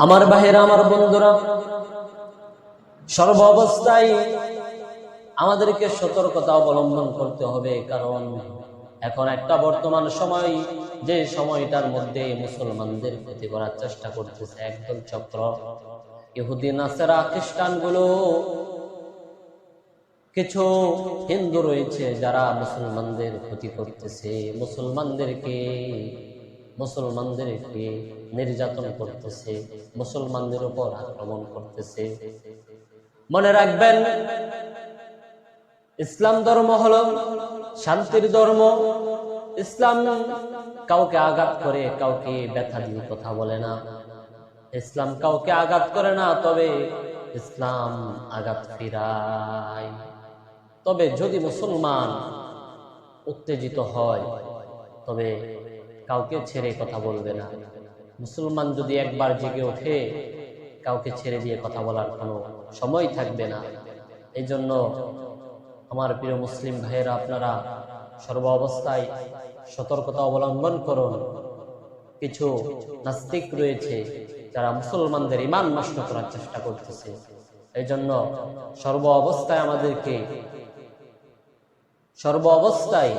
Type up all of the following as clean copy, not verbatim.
আমার ভাইয়েরা, আমার বন্ধুরা, সর্ব অবস্থায় আমাদেরকে সতর্কতা অবলম্বন করতে হবে। কারণ এখন একটা বর্তমান সময়, যে সময়টার মধ্যে মুসলমানদের ক্ষতি করার চেষ্টা করতেছে একদল চক্র, ইহুদি নাসারা খ্রিস্টানগুলো, কিছু হিন্দু রয়েছে যারা মুসলমানদের ক্ষতি করতেছে, মুসলমানদেরকে নির্যাতন করতেছে, মুসলমানদের উপর আক্রমণ করতেছে। মনে রাখবেন, ইসলাম ধর্ম হলো শান্তির ধর্ম। ইসলাম কাউকে আঘাত করে, কাউকে ব্যথা দিয়ে কথা বলে না। ইসলাম কাউকে আঘাত করে না, তবে ইসলাম আঘাত ফিরায়। তবে যদি মুসলমান উত্তেজিত হয়, তবে কাউকে ছেড়ে কথা বলবে না। মুসলমান যদি একবার জেগে ওঠে, কাউকে ছেড়ে দিয়ে কথা বলার কোনো সময় থাকবে না। এই জন্য আমার প্রিয় মুসলিম ভাইয়েরা, আপনারা সর্ব অবস্থায় সতর্কতা অবলম্বন করুন। কিছু নাস্তিক রয়েছে যারা মুসলমানদের ঈমান নষ্ট করার চেষ্টা করতেছে। এই জন্য সর্ব অবস্থায়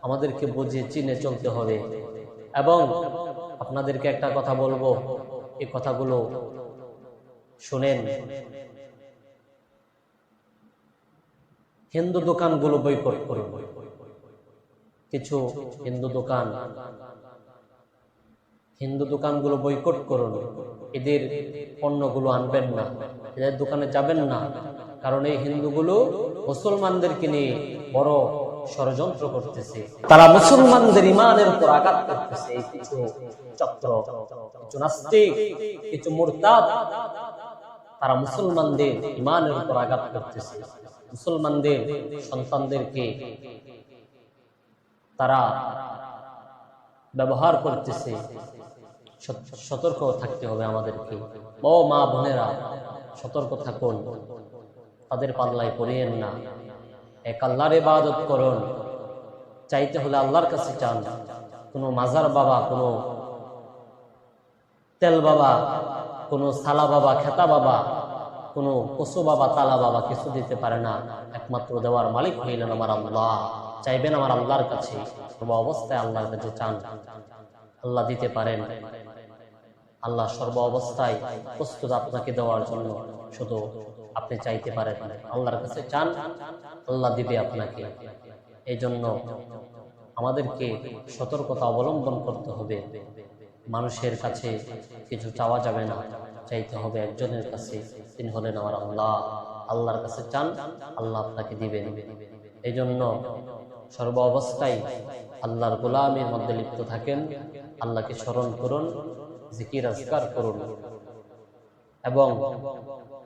আমাদেরকে বুঝে চিনে চলতে হবে। এবং আপনাদেরকে একটা কথা বলবো, এই কথাগুলো শুনেন। হিন্দু দোকানগুলো বয়কট করুন। কিছু হিন্দু দোকানগুলো বয়কট করুন। এদের পণ্যগুলো আনবেন না, এদের দোকানে যাবেন না। কারণ এই হিন্দুগুলো মুসলমানদেরকে নিয়ে বড় ষড়যন্ত্র করতেছে। তারা মুসলমানদের ঈমানের উপর আঘাত করতেছে। এই কিছু চক্র, কিছু নাস্তিক, কিছু মুরতাদ, তারা মুসলমানদের ঈমানের উপর আঘাত করতেছে। মুসলমানদের সন্তানদেরকে তারা ব্যবহার করতেছে। সতর্ক থাকতে হবে আমাদেরকে। ও মা বোনেরা, সতর্ক থাকুন, তাদের পাল্লায় পড়িয়েন না। এক আল্লাহর ইবাদত করুন। চাইতে হলে আল্লাহর কাছে চান। কোনো মাজার বাবা, কোনো তেল বাবা, কোনো সালা বাবা, খেতা বাবা, কোনো কসু বাবা, তালা বাবা কিছু দিতে পারে না। একমাত্র দেওয়ার মালিক হইলেন আমার আল্লাহ। চাইবেন আমার আল্লাহর কাছে, সর্ব অবস্থায় আল্লাহর কাছে চান, আল্লাহ দিতে পারেন। আল্লাহ সর্ব অবস্থায় প্রস্তুত আপনাকে দেওয়ার জন্য। শুধু আপনি চাইতে পারেন, আল্লাহর কাছে চান, আল্লাহ দিবে আপনাকে। এই জন্য আমাদেরকে সতর্কতা অবলম্বন করতে হবে। মানুষের কাছে কিছু চাওয়া যাবে না, চাইতে হবে একজনের কাছে, তিনি হলেন আমার আল্লাহ। আল্লাহর কাছে চান, আল্লাহ আপনাকে দিবেন। এই জন্য সর্ব অবস্থায় আল্লাহর গোলামের মধ্যে লিপ্ত থাকেন। আল্লাহকে স্মরণ করুন, জিকির আজকার করুন এবং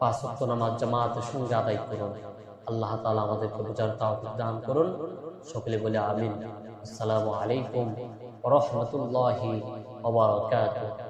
5 ওয়াক্ত নামাজ জামাতের সঙ্গে আদায় করুন। আল্লাহ তাআলা আমাদেরকে বুঝার তৌফিক দান করুন। সকলে বলে আমিন। আসসালামু আলাইকুম ওয়া রাহমাতুল্লাহি ওয়া বারাকাতুহু।